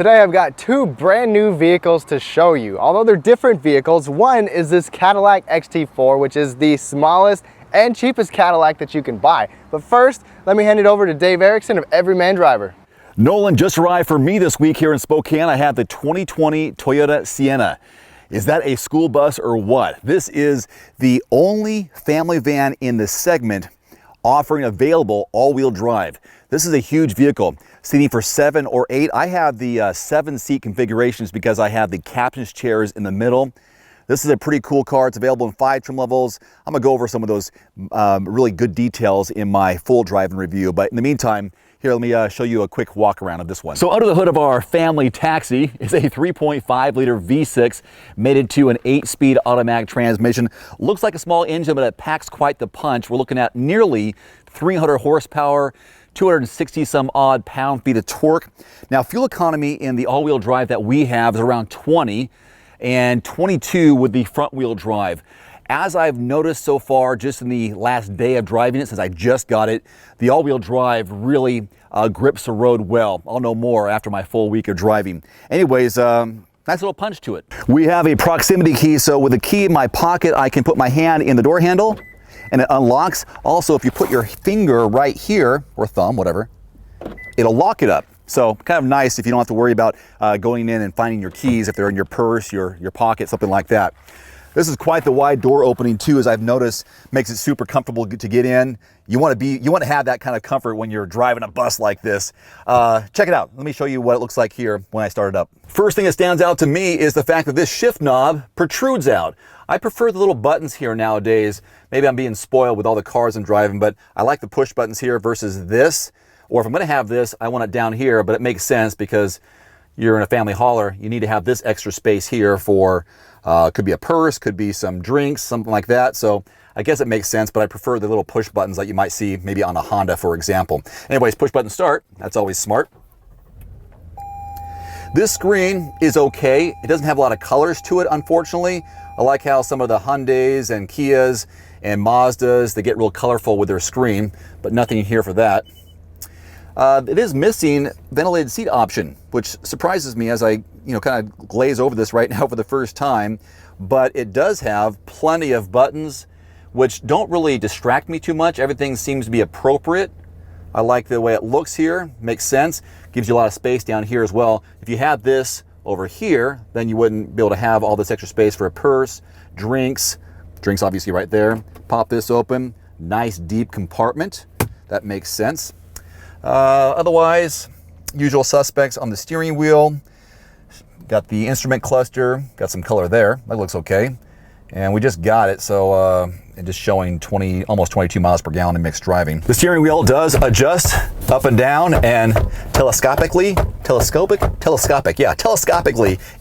Today I've got two brand new vehicles to show you. Although they're different vehicles, one is this Cadillac XT4, which is the smallest and cheapest Cadillac that you can buy. But first, let me hand it over to Dave Erickson of Everyman Driver. Nolan, just arrived for me this week here in Spokane. I have the 2020 Toyota Sienna. Is that a school bus or what? This is the only family van in this segment offering available all-wheel drive. This is a huge vehicle, seating for 7 or 8. I have the 7-seat configurations because I have the captain's chairs in the middle. This is a pretty cool car. It's available in 5 trim levels. I'm gonna go over some of those really good details in my full driving review. But in the meantime, here, let me show you a quick walk around of this one. So under the hood of our family taxi is a 3.5 liter V6 mated to an 8-speed automatic transmission. Looks like a small engine, but it packs quite the punch. We're looking at nearly 300 horsepower, 260 some odd pound-feet of torque. Now, fuel economy in the all-wheel drive that we have is around 20 and 22 with the front-wheel drive. As I've noticed so far, just in the last day of driving it, since I just got it, the all-wheel drive really grips the road well. I'll know more after my full week of driving. Anyways, nice little punch to it. We have a proximity key, so with the key in my pocket, I can put my hand in the door handle and it unlocks. Also, if you put your finger right here, or thumb, whatever, it'll lock it up. So kind of nice if you don't have to worry about going in and finding your keys if they're in your purse, your pocket, something like that. This is quite the wide door opening too, as I've noticed, makes it super comfortable to get in. You want to have that kind of comfort when you're driving a bus like this. Check it out. Let me show you what it looks like here when I start it up. First thing that stands out to me is the fact that this shift knob protrudes out. I prefer the little buttons here nowadays. Maybe I'm being spoiled with all the cars I'm driving, but I like the push buttons here versus this. Or if I'm going to have this, I want it down here, but it makes sense because you're in a family hauler. You need to have this extra space here for could be a purse, could be some drinks, something like that. So I guess it makes sense, but I prefer the little push buttons that you might see maybe on a Honda, for example. Anyways, push button start, that's always smart. This screen is okay. It doesn't have a lot of colors to it, unfortunately. I like how some of the Hyundais and Kias and Mazdas, they get real colorful with their screen, but nothing here for that. It is missing ventilated seat option, which surprises me as I kind of glaze over this right now for the first time, but it does have plenty of buttons which don't really distract me too much. Everything seems to be appropriate. I like the way it looks here, makes sense. Gives you a lot of space down here as well. If you had this over here, then you wouldn't be able to have all this extra space for a purse, drinks obviously right there. Pop this open, nice deep compartment. That makes sense. Otherwise, usual suspects on the steering wheel. Got the instrument cluster, got some color there. That looks okay. And we just got it, so it's just showing almost 22 miles per gallon in mixed driving. The steering wheel does adjust up and down and telescopically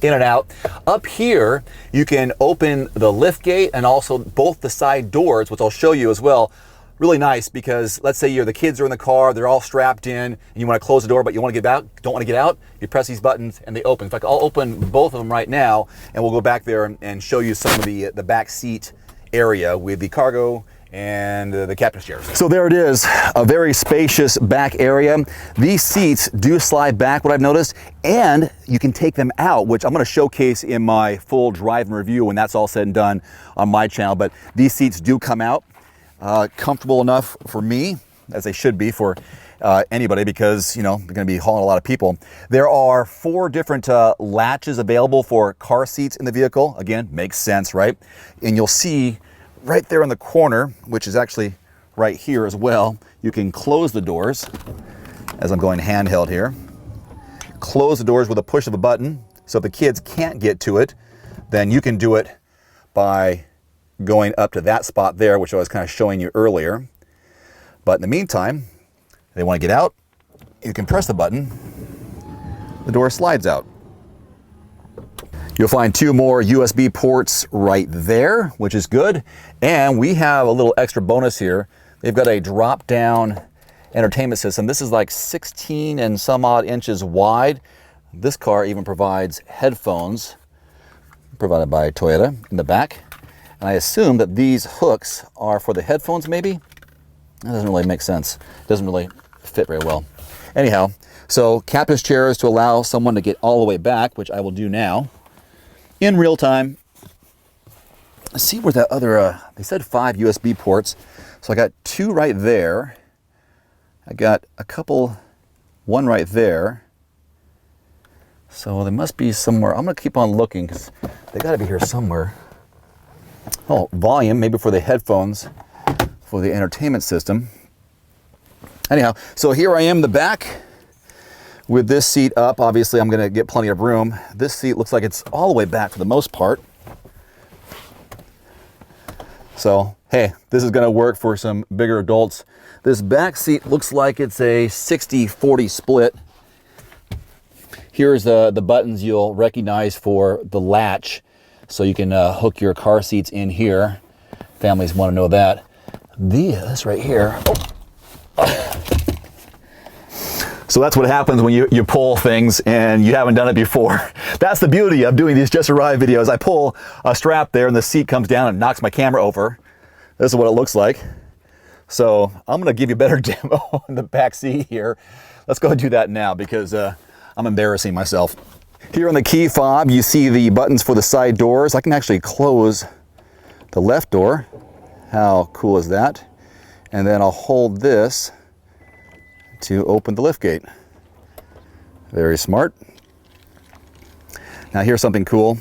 in and out. Up here, you can open the lift gate and also both the side doors, which I'll show you as well. Really nice because let's say the kids are in the car, they're all strapped in, and you want to close the door, but you want to get out, don't want to get out, you press these buttons and they open. In fact, I'll open both of them right now and we'll go back there and show you some of the back seat area with the cargo and the captain's chairs. So there it is, a very spacious back area. These seats do slide back, what I've noticed, and you can take them out, which I'm going to showcase in my full driving review when that's all said and done on my channel. But these seats do come out. Comfortable enough for me, as they should be for anybody, because they're going to be hauling a lot of people. There are 4 different latches available for car seats in the vehicle. Again, makes sense, right? And you'll see right there in the corner, which is actually right here as well, you can close the doors, as I'm going handheld here. Close the doors with a push of a button, so if the kids can't get to it, then you can do it by going up to that spot there, which I was kind of showing you earlier. But in the meantime, if they want to get out, you can press the button, the door slides out. You'll find 2 more USB ports right there, which is good. And we have a little extra bonus here. They've got a drop-down entertainment system. This is like 16 and some odd inches wide. This car even provides headphones, provided by Toyota, in the back. And I assume that these hooks are for the headphones, maybe? That doesn't really make sense. It doesn't really fit very well. Anyhow, so captain's chairs to allow someone to get all the way back, which I will do now in real time. Let's see where that other, they said 5 USB ports. So I got 2 right there. I got a couple, 1 right there. So they must be somewhere. I'm gonna keep on looking because they gotta be here somewhere. Oh, volume, maybe for the headphones, for the entertainment system. Anyhow, so here I am in the back with this seat up. Obviously, I'm gonna get plenty of room. This seat looks like it's all the way back for the most part. So, hey, this is gonna work for some bigger adults. This back seat looks like it's a 60-40 split. Here's the buttons you'll recognize for the latch. So you can hook your car seats in here. Families wanna know that. This right here. Oh. So that's what happens when you pull things and you haven't done it before. That's the beauty of doing these Just Arrived videos. I pull a strap there and the seat comes down and knocks my camera over. This is what it looks like. So I'm gonna give you a better demo in the back seat here. Let's go do that now because I'm embarrassing myself. Here on the key fob, you see the buttons for the side doors. I can actually close the left door. How cool is that? And then I'll hold this to open the liftgate. Very smart. Now here's something cool.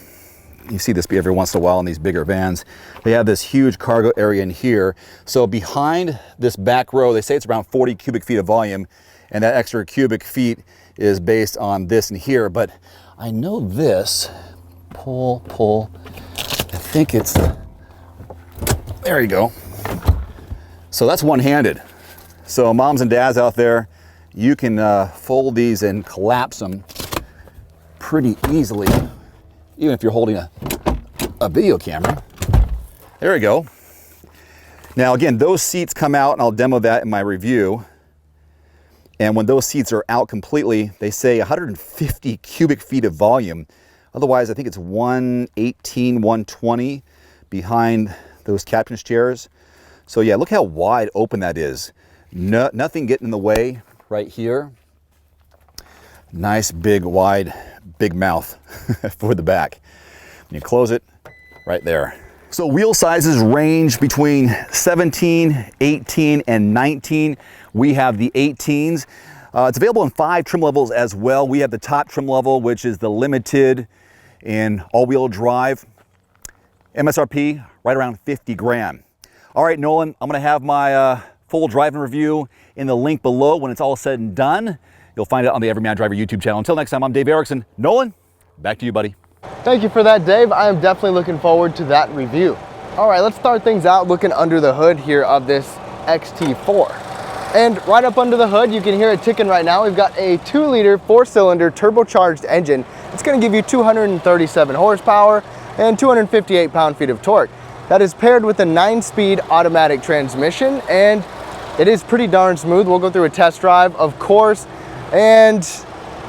You see this every once in a while in these bigger vans. They have this huge cargo area in here. So behind this back row, they say it's around 40 cubic feet of volume, and that extra cubic feet is based on this and here. But I know this, pull, I think it's, there you go. So that's one-handed. So moms and dads out there, you can fold these and collapse them pretty easily, even if you're holding a video camera. There we go. Now again, those seats come out, and I'll demo that in my review. And when those seats are out completely, they say 150 cubic feet of volume. Otherwise, I think it's 118, 120 behind those captain's chairs. So yeah, look how wide open that is. Nothing getting in the way right here. Nice, big, wide, big mouth for the back. When you close it, right there. So wheel sizes range between 17, 18, and 19. We have the 18s. It's available in 5 trim levels as well. We have the top trim level, which is the limited in all-wheel drive. MSRP, right around 50 grand. All right, Nolan, I'm gonna have my full driving review in the link below when it's all said and done. You'll find it on the Everyman Driver YouTube channel. Until next time, I'm Dave Erickson. Nolan, back to you, buddy. Thank you for that, Dave. I am definitely looking forward to that review. All right, let's start things out looking under the hood here of this XT4. And right up under the hood, you can hear it ticking right now. We've got a 2-liter 4-cylinder turbocharged engine. It's gonna give you 237 horsepower and 258 pound-feet of torque. That is paired with a 9-speed automatic transmission, and it is pretty darn smooth. We'll go through a test drive, of course, and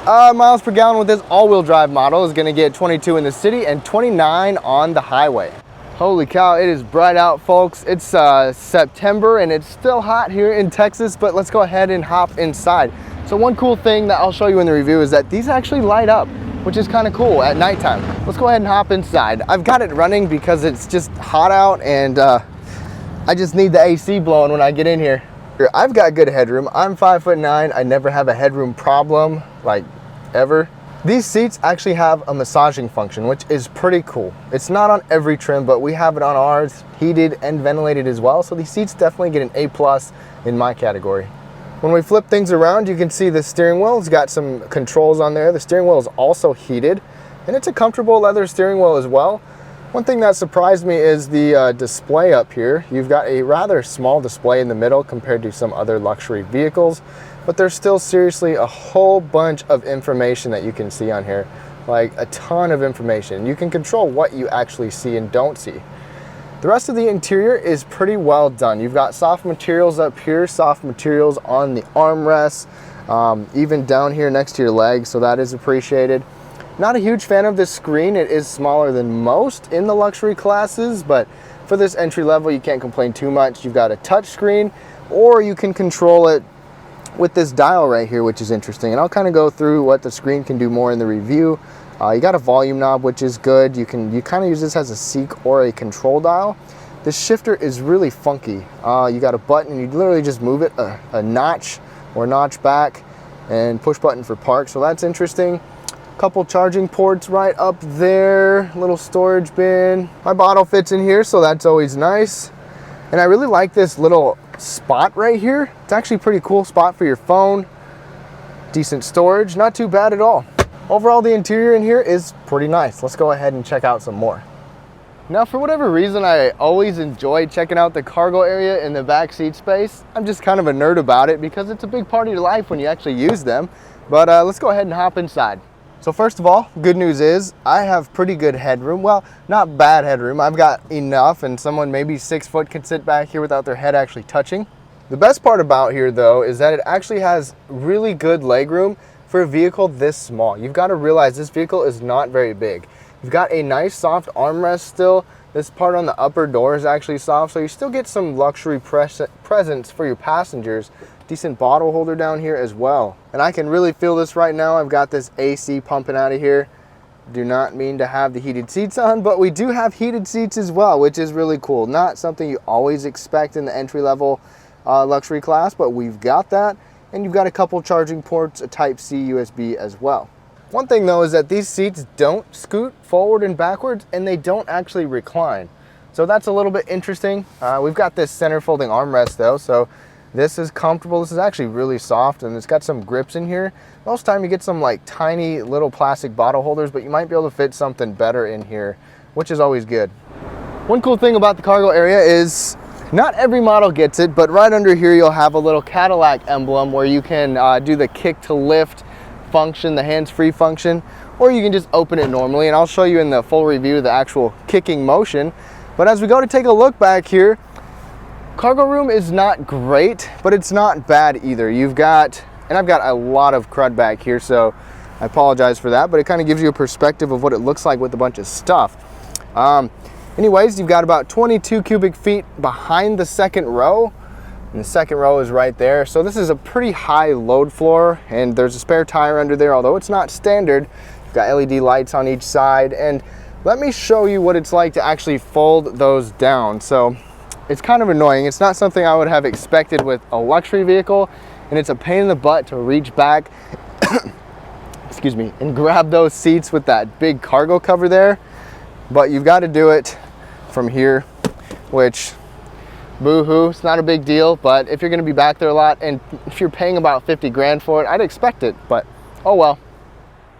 miles per gallon with this all-wheel drive model is gonna get 22 in the city and 29 on the highway. Holy cow, it is bright out, folks. It's September and it's still hot here in Texas, but let's go ahead and hop inside. So one cool thing that I'll show you in the review is that these actually light up, which is kind of cool at nighttime. Let's go ahead and hop inside. I've got it running because it's just hot out, and I just need the AC blowing when I get in here. I've got good headroom. I'm 5'9". I never have a headroom problem, like ever. These seats actually have a massaging function, which is pretty cool. It's not on every trim, but we have it on ours, heated and ventilated as well. So these seats definitely get an A+ in my category. When we flip things around, you can see the steering wheel. It's got some controls on there. The steering wheel is also heated, and it's a comfortable leather steering wheel as well. One thing that surprised me is the display up here. You've got a rather small display in the middle compared to some other luxury vehicles, but there's still seriously a whole bunch of information that you can see on here, like a ton of information. You can control what you actually see and don't see. The rest of the interior is pretty well done. You've got soft materials up here, soft materials on the armrests, even down here next to your legs, so that is appreciated. Not a huge fan of this screen. It is smaller than most in the luxury classes, but for this entry level, you can't complain too much. You've got a touch screen, or you can control it with this dial right here, which is interesting. And I'll kind of go through what the screen can do more in the review. You got a volume knob, which is good. You kind of use this as a seek or a control dial. This shifter is really funky. You got a button, and you literally just move it a notch or notch back, and push button for park. So that's interesting. Couple charging ports right up there. Little storage bin. My bottle fits in here, so that's always nice. And I really like this little spot right here. It's actually a pretty cool spot for your phone. Decent storage, not too bad at all. Overall, the interior in here is pretty nice. Let's go ahead and check out some more. Now, for whatever reason, I always enjoy checking out the cargo area in the back seat space. I'm just kind of a nerd about it because it's a big part of your life when you actually use them. But let's go ahead and hop inside. So first of all, good news is I have pretty good headroom. Well, not bad headroom. I've got enough, and someone maybe 6 foot can sit back here without their head actually touching. The best part about here though is that it actually has really good legroom for a vehicle this small. You've got to realize this vehicle is not very big. You've got a nice soft armrest still. This part on the upper door is actually soft, so you still get some luxury presence for your passengers. Decent bottle holder down here as well. And I can really feel this right now. I've got this AC pumping out of here. Do not mean to have the heated seats on, but we do have heated seats as well, which is really cool. Not something you always expect in the entry-level luxury class, but we've got that. And you've got a couple charging ports, a Type-C USB as well. One thing though is that these seats don't scoot forward and backwards, and they don't actually recline. So that's a little bit interesting. We've got this center folding armrest though, so this is comfortable. This is actually really soft, and it's got some grips in here. Most time you get some like tiny little plastic bottle holders, but you might be able to fit something better in here, which is always good. One cool thing about the cargo area is not every model gets it, but right under here you'll have a little Cadillac emblem where you can do the kick to lift function, the hands-free function, or you can just open it normally, and I'll show you in the full review the actual kicking motion. But as we go to take a look back here, cargo room is not great, but it's not bad either. You've got, and I've got a lot of crud back here, so I apologize for that, but it kind of gives you a perspective of what it looks like with a bunch of stuff. Anyways, you've got about 22 cubic feet behind the second row, and the second row is right there. So this is a pretty high load floor, and there's a spare tire under there, although it's not standard. You've got LED lights on each side, and let me show you what it's like to actually fold those down. So it's kind of annoying. It's not something I would have expected with a luxury vehicle, and it's a pain in the butt to reach back excuse me, and grab those seats with that big cargo cover there. But you've got to do it from here, which boo-hoo, it's not a big deal, but if you're going to be back there a lot, and if you're paying about 50 grand for it, I'd expect it, but oh well.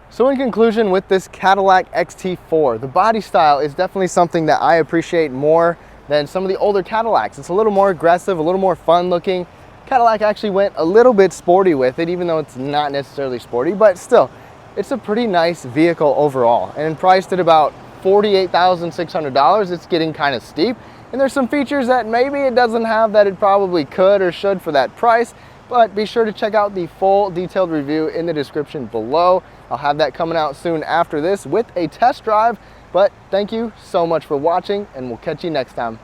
So in conclusion, with this Cadillac XT4, the body style is definitely something that I appreciate more than some of the older Cadillacs. It's a little more aggressive, a little more fun looking. Cadillac actually went a little bit sporty with it, even though it's not necessarily sporty, but still, it's a pretty nice vehicle overall. And priced at about $48,600, it's getting kind of steep. And there's some features that maybe it doesn't have that it probably could or should for that price, but be sure to check out the full detailed review in the description below. I'll have that coming out soon after this with a test drive, but thank you so much for watching, and we'll catch you next time.